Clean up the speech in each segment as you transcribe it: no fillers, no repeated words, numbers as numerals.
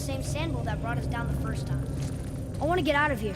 same sandbowl that brought us down the first time. I want to get out of here.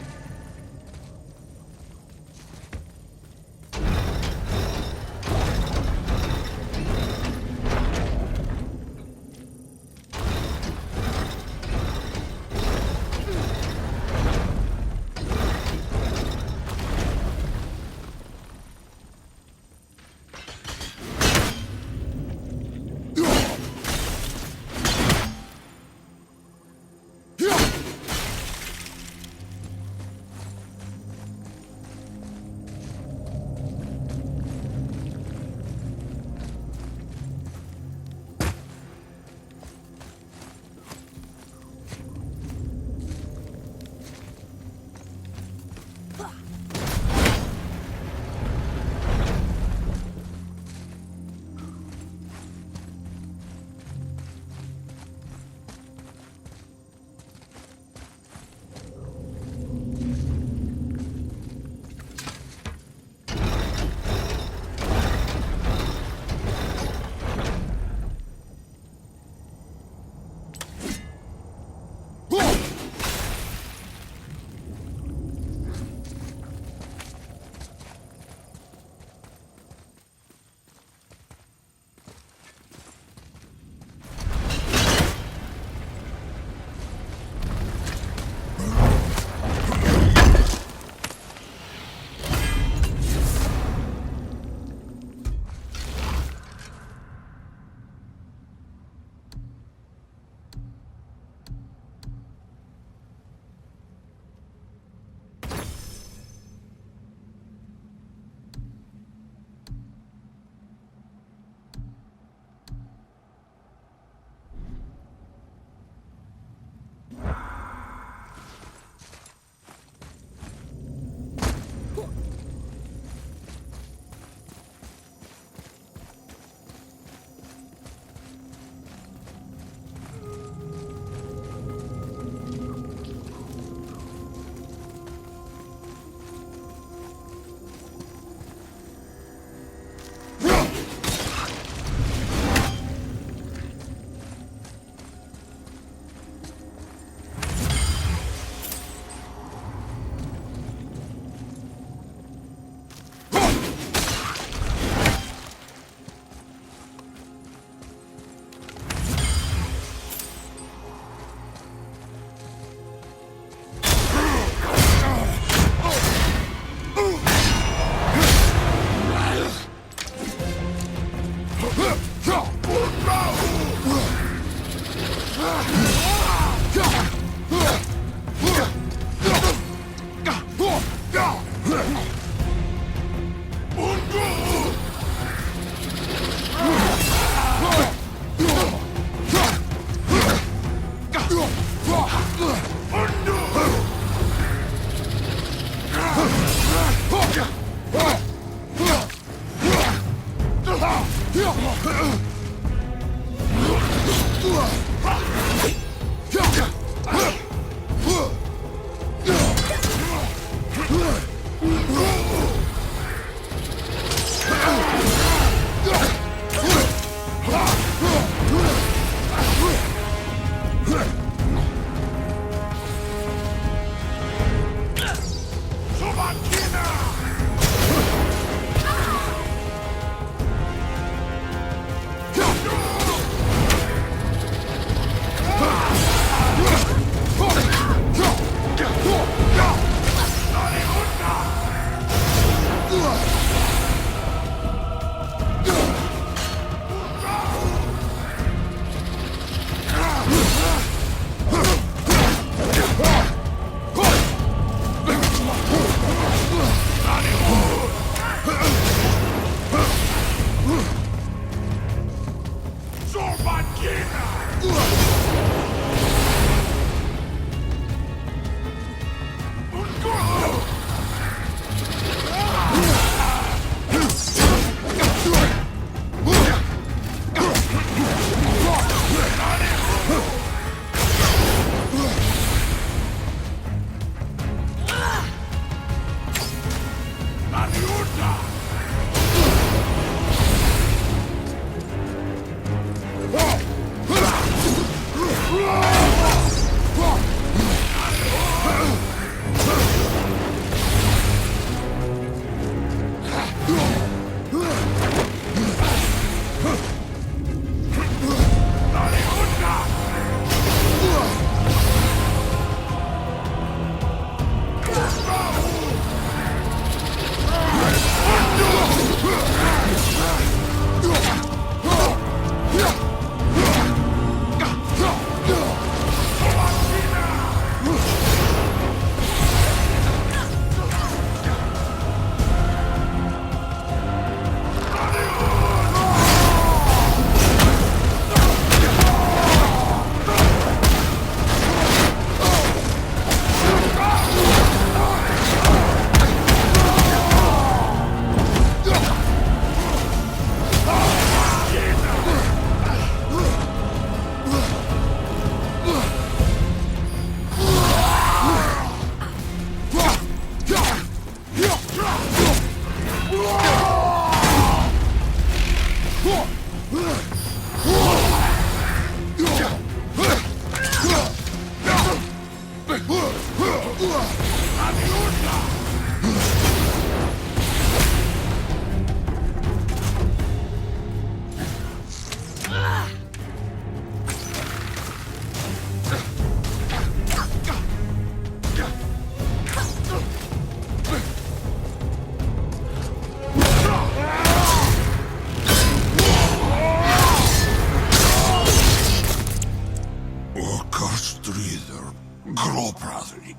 strider, gråprater,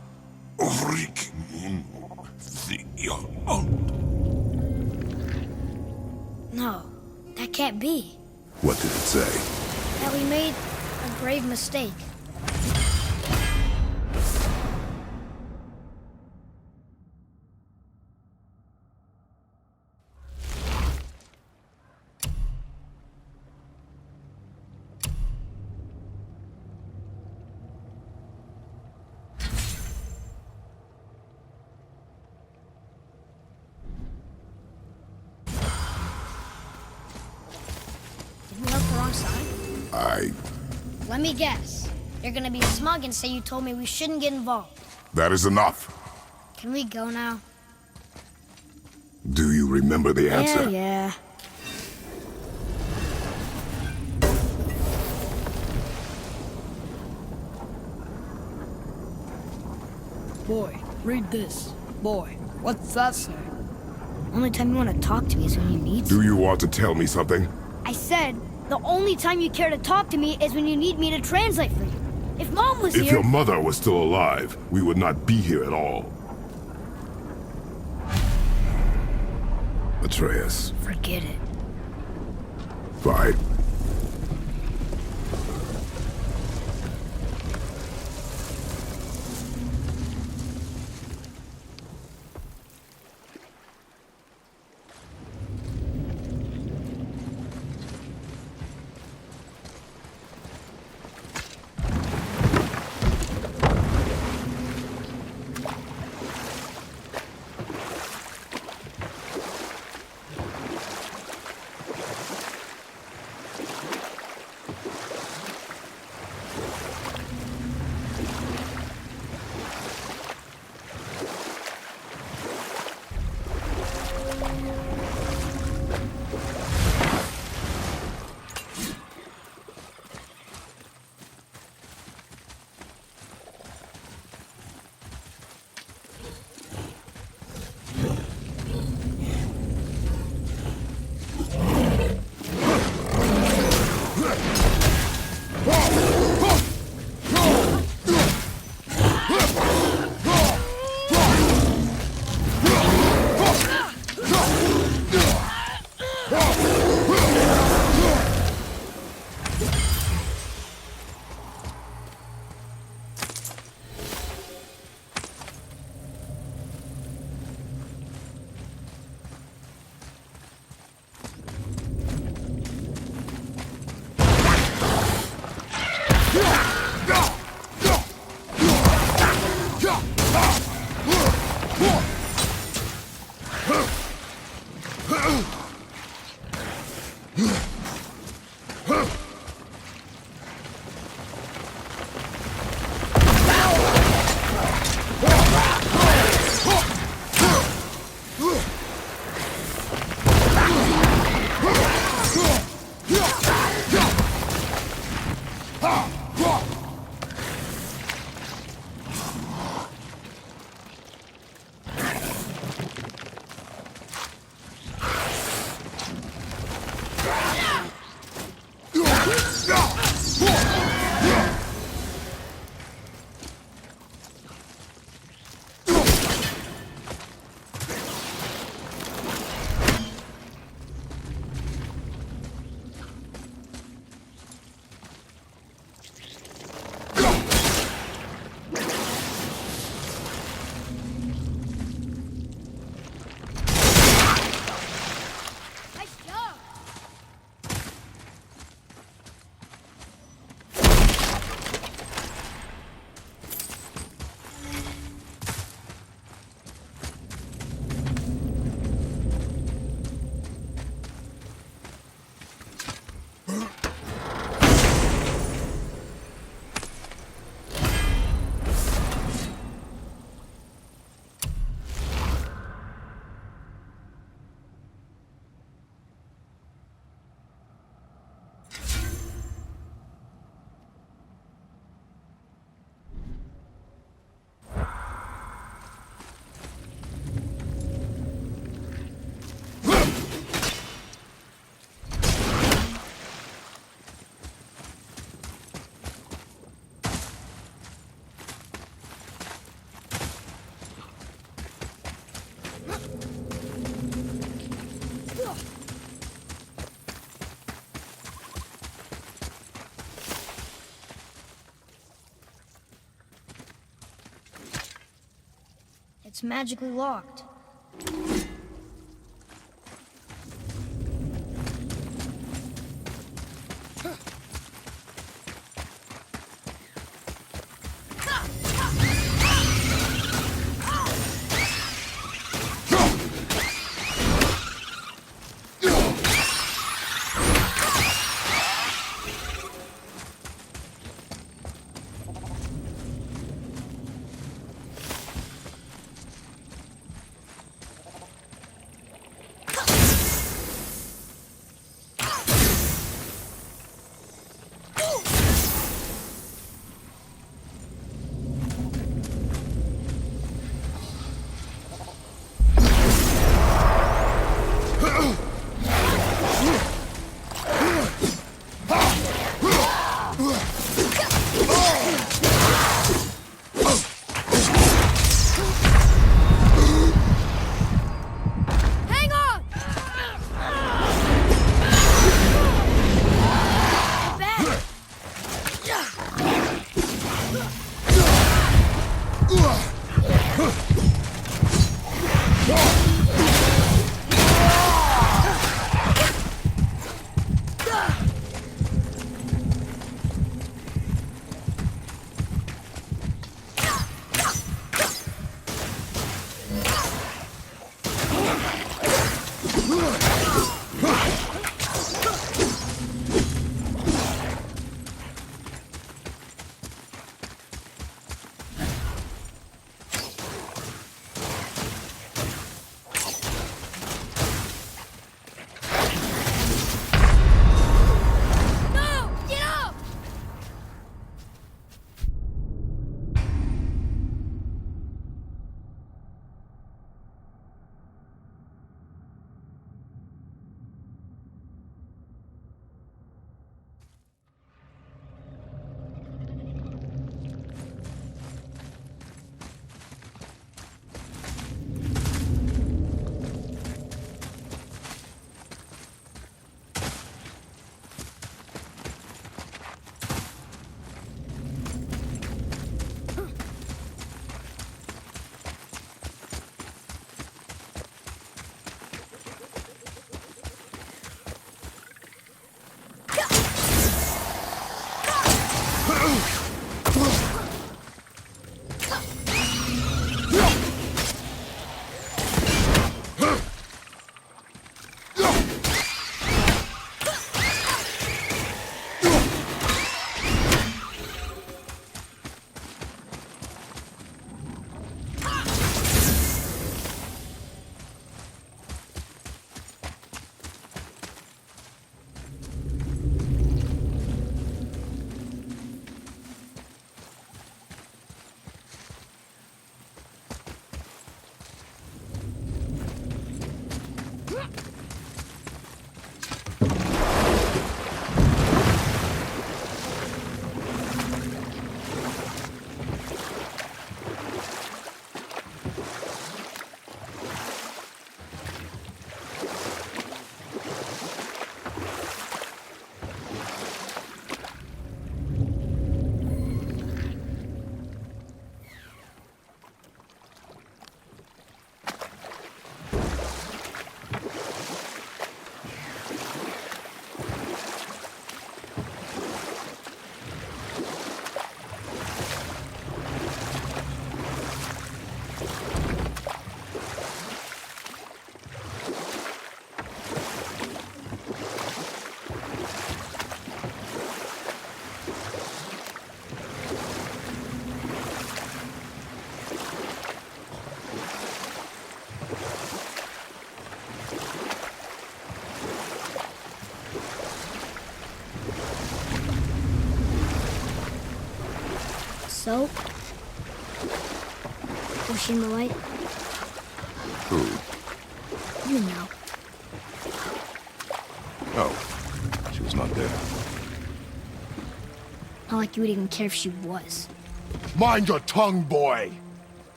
vriking, No, that can't be. What did it say? That we made a grave mistake. Did we help the wrong side? Let me guess. You're gonna be smug and say you told me we shouldn't get involved. That is enough. Can we go now? Do you remember the answer? Yeah. Boy, read this. Boy, what's that say? Only time you want to talk to me is when you need Do you want to tell me something? I said, the only time you care to talk to me is when you need me to translate for you. If Mom was If here... your mother was still alive, we would not be here at all. Atreus. Forget it. Fine. It's magically locked. So? Was she in the light? Who? You know. Oh, she was not there. Not like you would even care if she was. Mind your tongue, boy!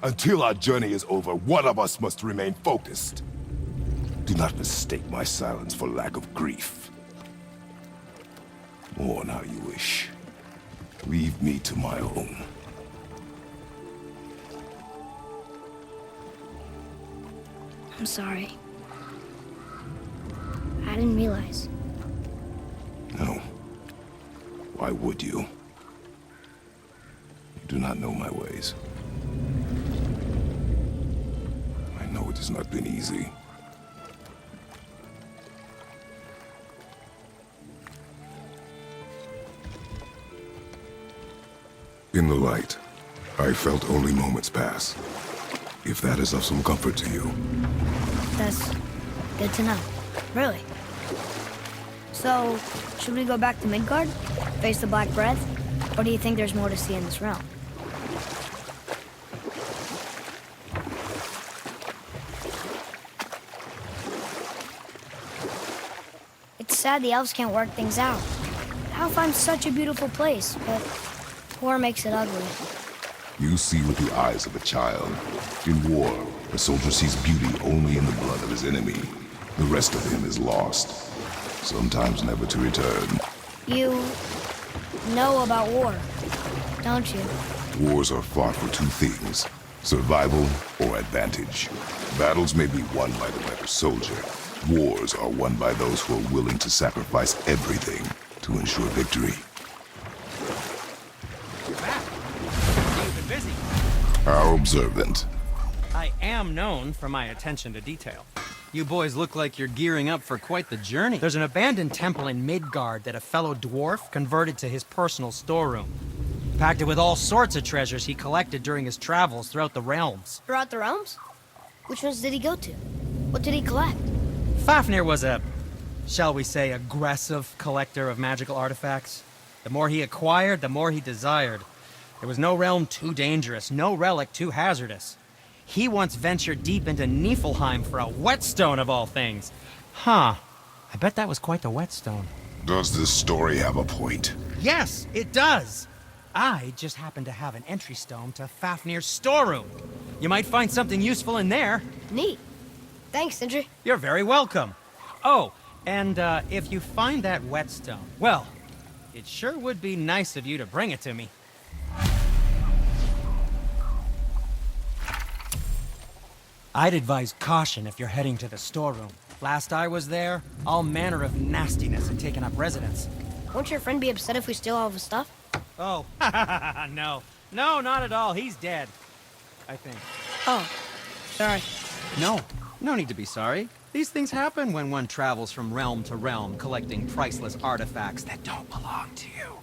Until our journey is over, one of us must remain focused. Do not mistake my silence for lack of grief. Mourn how you wish. Leave me to my own. I'm sorry. I didn't realize. No. Why would you? You do not know my ways. I know it has not been easy. In the light, I felt only moments pass. If that is of some comfort to you. That's good to know. Really. So, should we go back to Midgard? Face the Black Breath? Or do you think there's more to see in this realm? It's sad the elves can't work things out. Alfheim's such a beautiful place, but war makes it ugly. You see with the eyes of a child. In war, a soldier sees beauty only in the blood of his enemy. The rest of him is lost, sometimes never to return. You know about war, don't you? Wars are fought for two things, survival or advantage. Battles may be won by the better soldier. Wars are won by those who are willing to sacrifice everything to ensure victory. You've been busy. How observant. I am known for my attention to detail. You boys look like you're gearing up for quite the journey. There's an abandoned temple in Midgard that a fellow dwarf converted to his personal storeroom. Packed it with all sorts of treasures he collected during his travels throughout the realms. Throughout the realms? Which ones did he go to? What did he collect? Fafnir was a, shall we say, aggressive collector of magical artifacts. The more he acquired, the more he desired. There was no realm too dangerous, no relic too hazardous. He once ventured deep into Niflheim for a whetstone of all things. Huh. I bet that was quite the whetstone. Does this story have a point? Yes, it does. I just happen to have an entry stone to Fafnir's storeroom. You might find something useful in there. Neat. Thanks, Sindri. You're very welcome. Oh, and if you find that whetstone, well, it sure would be nice of you to bring it to me. I'd advise caution if you're heading to the storeroom. Last I was there, all manner of nastiness had taken up residence. Won't your friend be upset if we steal all of his stuff? Oh, no. No, not at all. He's dead. I think. Oh, sorry. No need to be sorry. These things happen when one travels from realm to realm, collecting priceless artifacts that don't belong to you.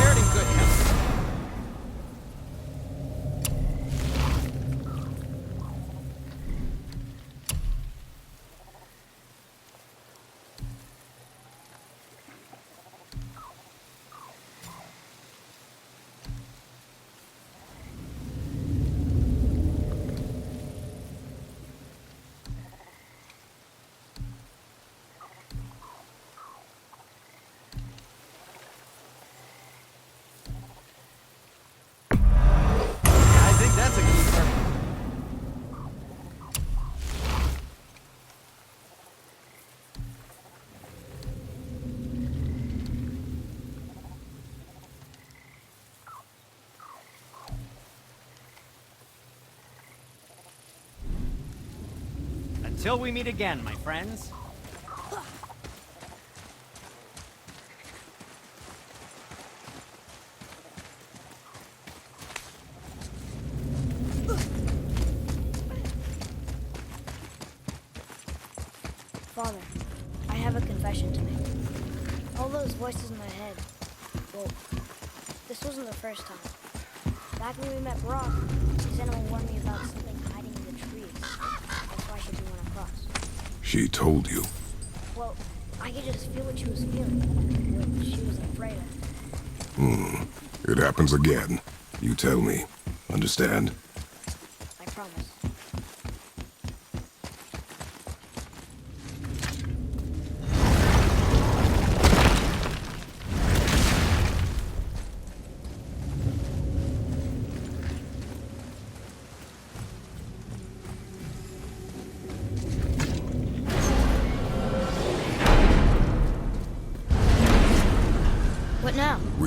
Fared in good health. I think that's a keeper. Until we meet again, my friends. Father, I have a confession to make. All those voices in my head, well, this wasn't the first time. Back when we met Brock, his animal warned me about something hiding in the trees. That's why she didn't want to cross. She told you. Well, I could just feel what she was feeling, what she was afraid of. It happens again. You tell me. Understand? I promise.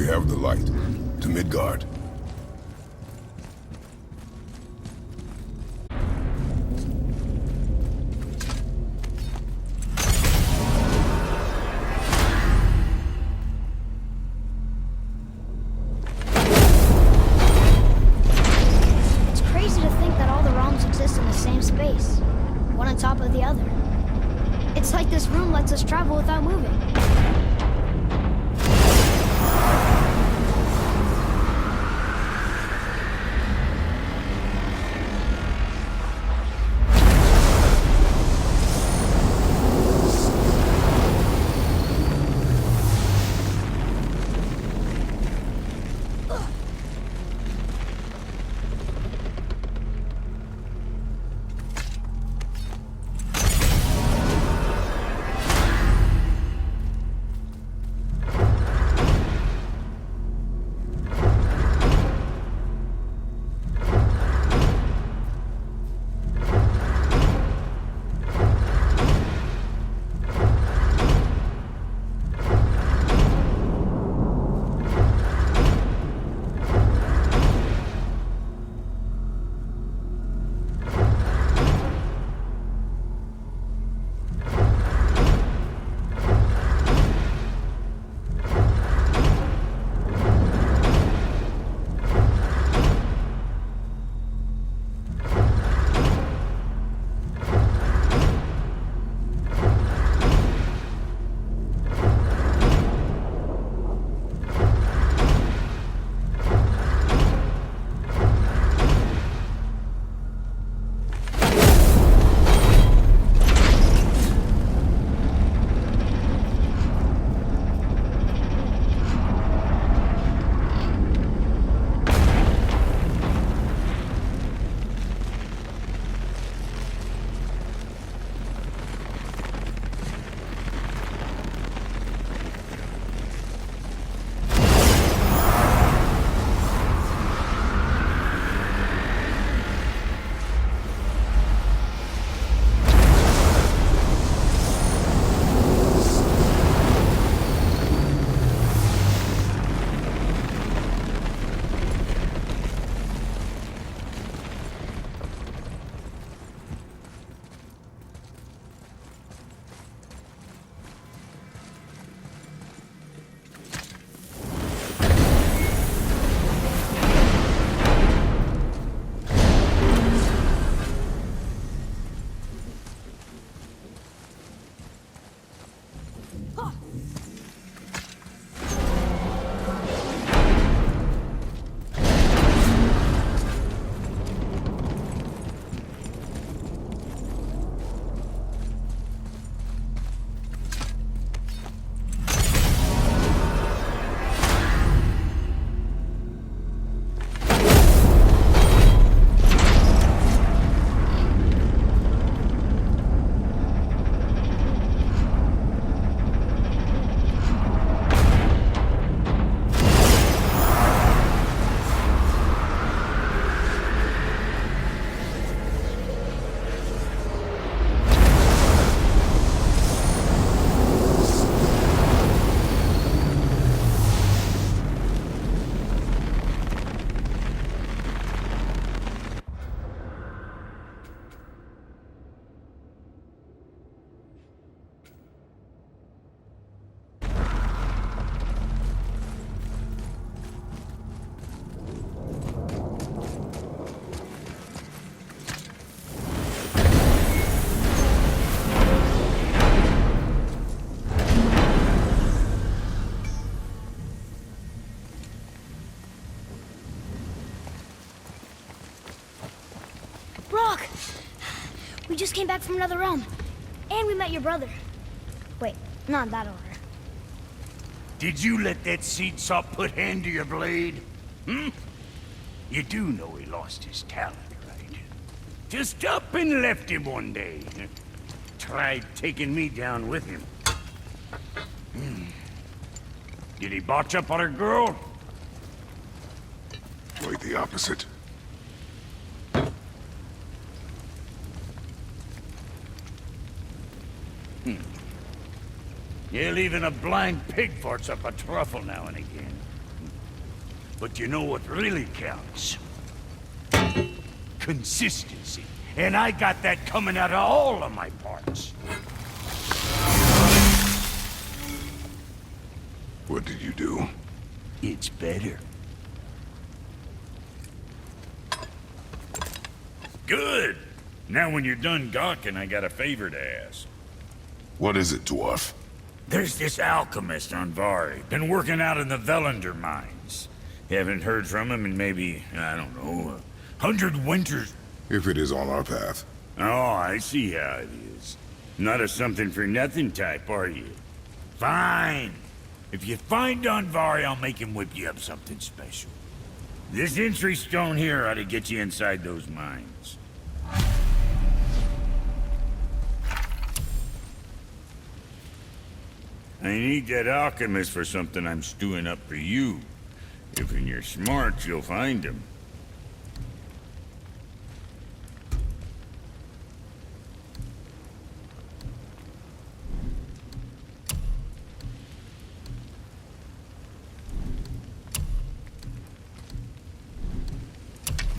We have the light. To Midgard. It's crazy to think that all the realms exist in the same space, one on top of the other. It's like this room lets us travel without moving. Rock! We just came back from another realm. And we met your brother. Wait, not in that order. Did you let that seed sop put hand to your blade? Hmm? You do know he lost his talent, right? Just up and left him one day. Tried taking me down with him. Did he botch up on a girl? Quite the opposite. Yeah, even a blind pig farts up a truffle now and again. But you know what really counts? Consistency. And I got that coming out of all of my parts. What did you do? It's better. Good! Now when you're done gawking, I got a favor to ask. What is it, dwarf? There's this alchemist on Vari, been working out in the Velander mines. Haven't heard from him in maybe, I don't know, 100 winters. If it is on our path. Oh, I see how it is. Not a something-for-nothing type, are you? Fine. If you find Don Vari, I'll make him whip you up something special. This entry stone here ought to get you inside those mines. I need that alchemist for something I'm stewing up for you. If you're smart, you'll find him.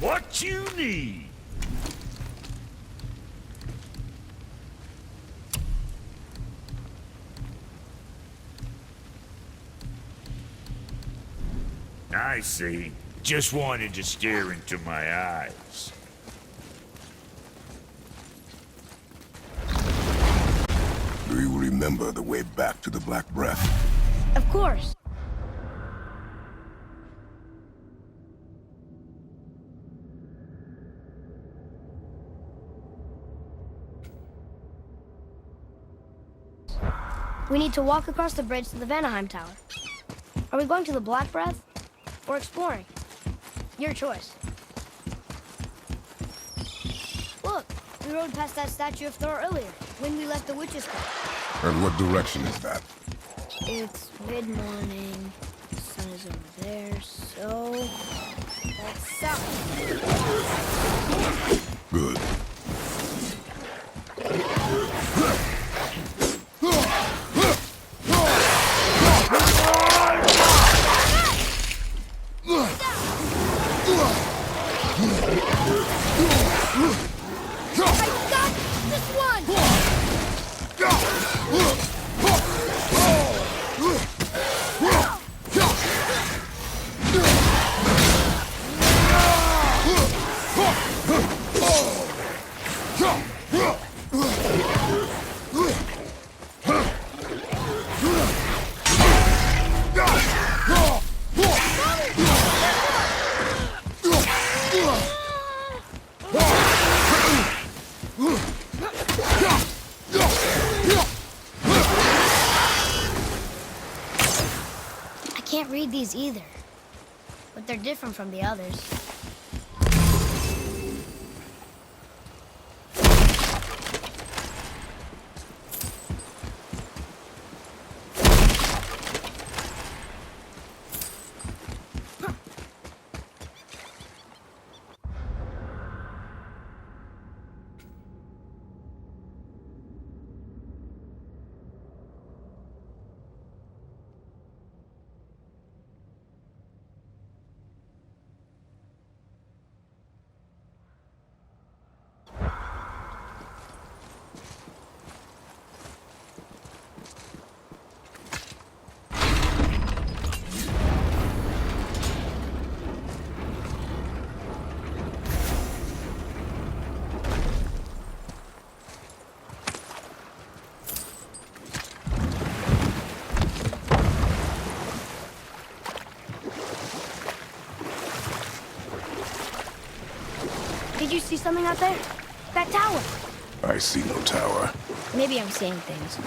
What you need? I see. Just wanted to stare into my eyes. Do you remember the way back to the Black Breath? Of course. We need to walk across the bridge to the Vanaheim Tower. Are we going to the Black Breath? Or exploring? Your choice. Look, we rode past that statue of Thor earlier, when we left the witch's camp. And what direction is that? It's mid-morning, the sun is over there, so... that's south. Good. I can't read these either, but they're different from the others. Did you see something out there? That tower. I see no tower. Maybe I'm seeing things.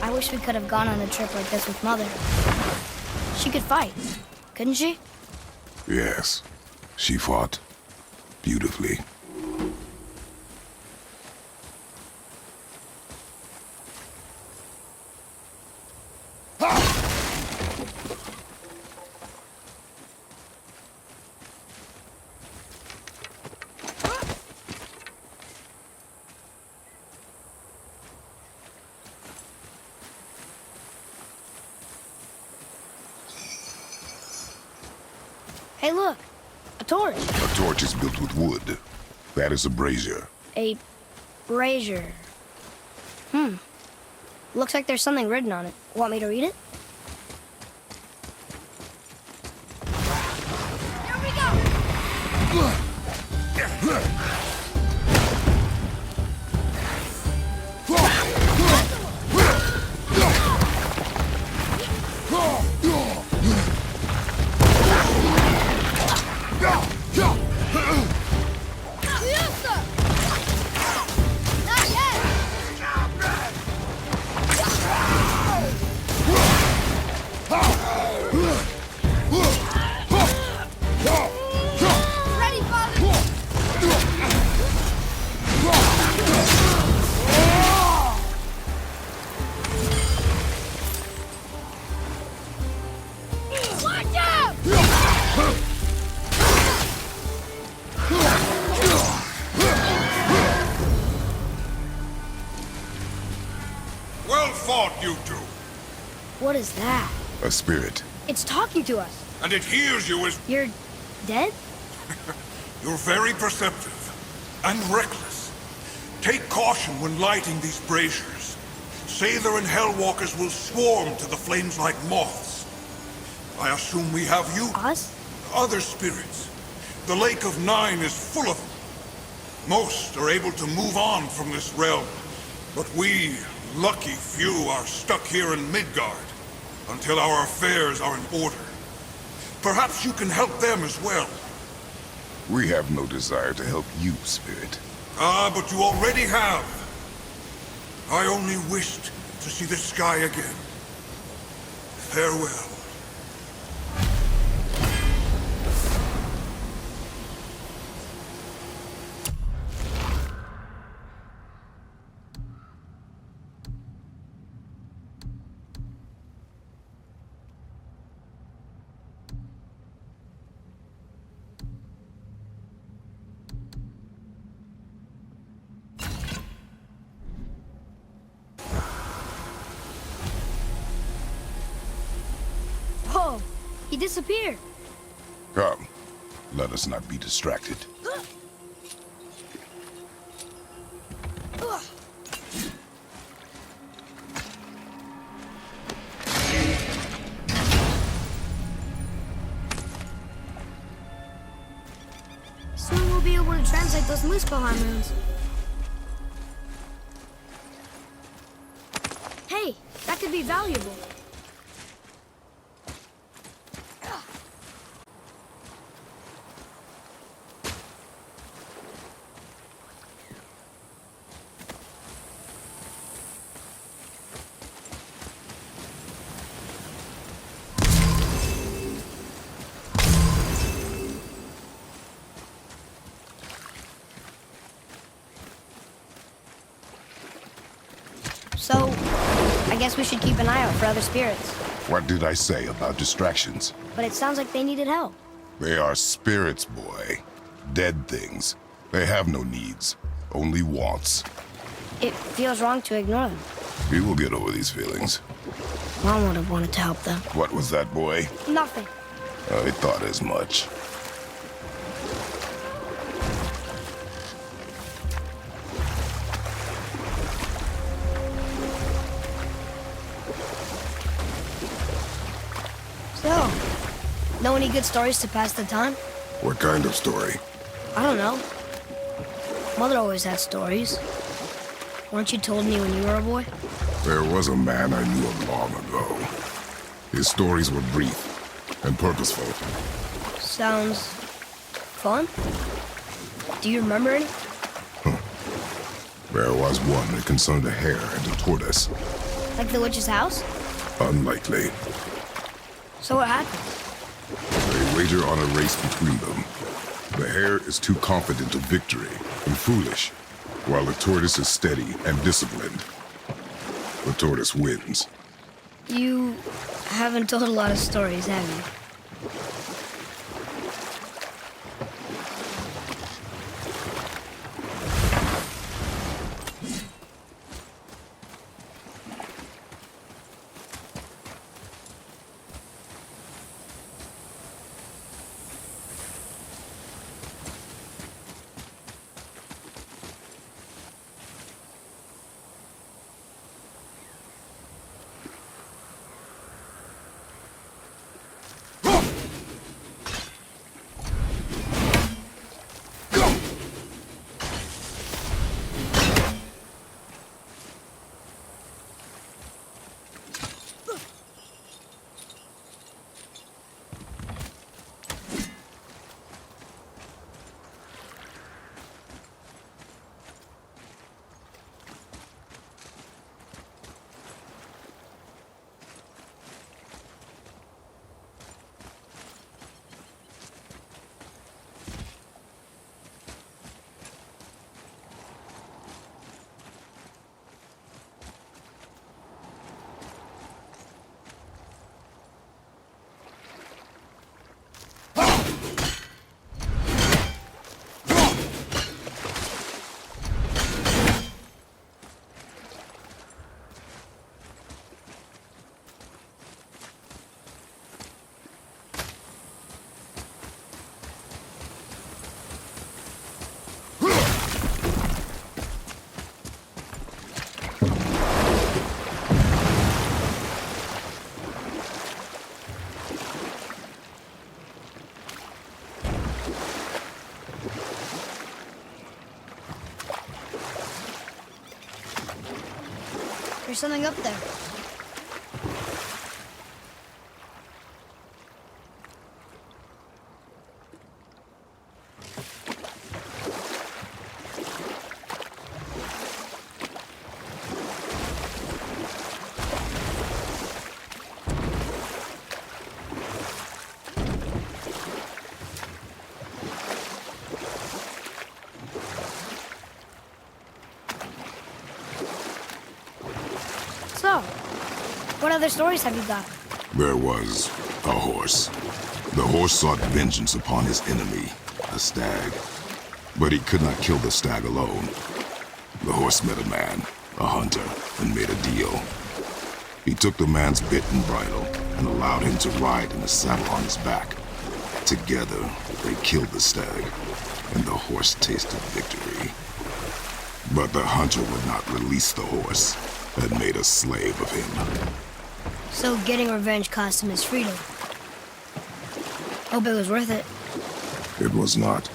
I wish we could have gone on a trip like this with Mother. She could fight, couldn't she? Yes. She fought beautifully. Hey, look. A torch. A torch is built with wood. That is a brazier. A brazier. Looks like there's something written on it. Want me to read it? Here we go! Ready, father! Watch out! Well fought, you two. What is that? A spirit. It's talking to us. And it hears you as You're dead? you're very perceptive and reckless. Take caution when lighting these braziers. Sather and Hellwalkers will swarm to the flames like moths. I assume we have you? Us? Other spirits. The Lake of Nine is full of them. Most are able to move on from this realm, but we, lucky few, are stuck here in Midgard until our affairs are in order. Perhaps you can help them as well. We have no desire to help you, spirit. Ah, but you already have. I only wished to see the sky again. Farewell. Whoa! He disappeared. Come, let us not be distracted. Soon we'll be able to translate those Muspelheim runes. Hey, that could be valuable. So, I guess we should keep an eye out for other spirits. What did I say about distractions? But it sounds like they needed help. They are spirits, boy. Dead things. They have no needs, only wants. It feels wrong to ignore them. We will get over these feelings. Mom would have wanted to help them. What was that, boy? Nothing. I thought as much. So, know any good stories to pass the time? What kind of story? I don't know. Mother always had stories. Weren't you told me when you were a boy? There was a man I knew of long ago. His stories were brief and purposeful. Sounds fun. Do you remember any? There was one that concerned a hare and a tortoise. Like the witch's house? Unlikely. So what happened? They wager on a race between them. The hare is too confident of victory and foolish, while the tortoise is steady and disciplined. The tortoise wins. You haven't told a lot of stories, have you? There's something up there. So, what other stories have you got? There was a horse. The horse sought vengeance upon his enemy, a stag. But he could not kill the stag alone. The horse met a man, a hunter, and made a deal. He took the man's bit and bridle and allowed him to ride in a saddle on his back. Together, they killed the stag, and the horse tasted victory. But the hunter would not release the horse and made a slave of him. So getting revenge cost him his freedom. Hope it was worth it. It was not.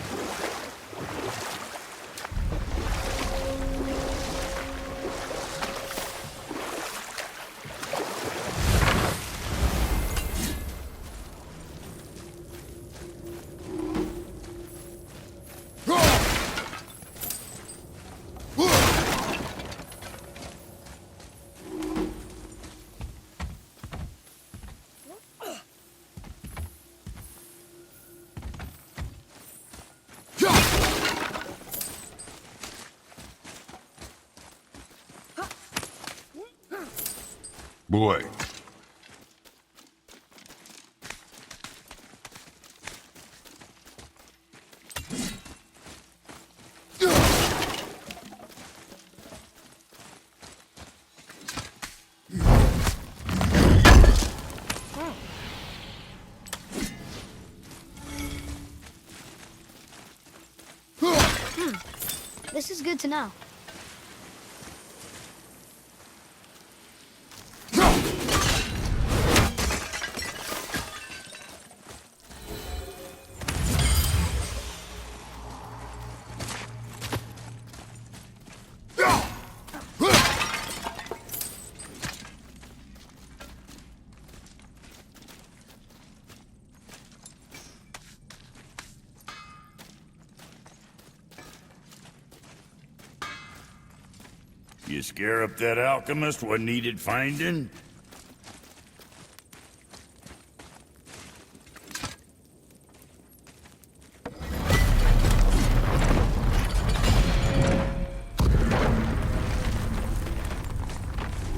Boy. This is good to know. You scare up that alchemist what needed finding?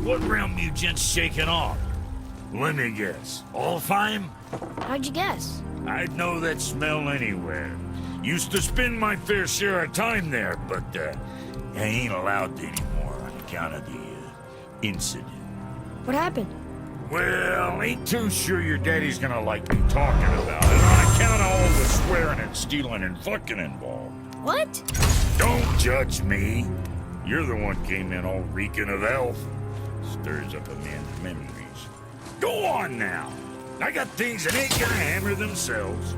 What realm you gents shaking off? Let me guess. Alfheim? How'd you guess? I'd know that smell anywhere. Used to spend my fair share of time there, but I ain't allowed to anymore on account of the incident. What happened? Well, ain't too sure your daddy's gonna like me talking about it on account of all the swearing and stealing and fucking involved. What? Don't judge me. You're the one came in all reeking of elf. Stirs up a man's memories. Go on now. I got things that ain't gonna hammer themselves.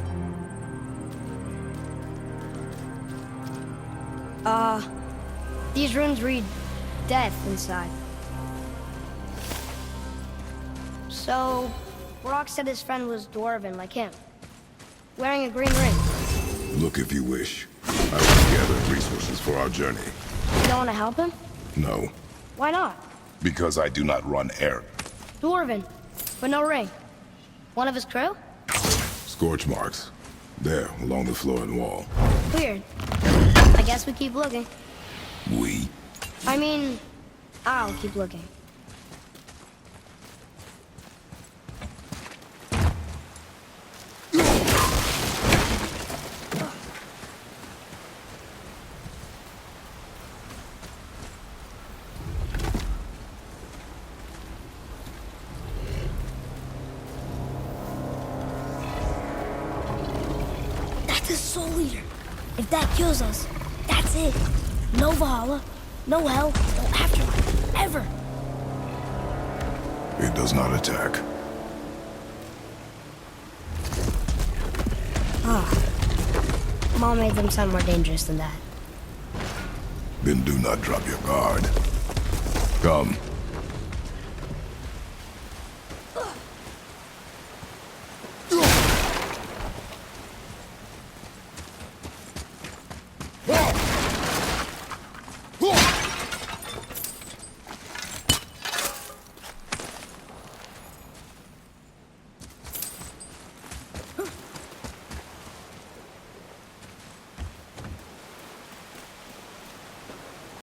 These runes read death inside. So, Brock said his friend was dwarven like him, wearing a green ring. Look if you wish. I will gather resources for our journey. You don't want to help him? No, Why not? because I do not run errands. Dwarven, but no ring. One of his crew? Scorch marks. There, along the floor and wall. Weird. I guess we keep looking. We? I mean, I'll keep looking. That's a soul eater. If that kills us, that's it. No Valhalla, no hell, no afterlife, ever. It does not attack. Mom made them sound more dangerous than that. Then do not drop your guard. Come.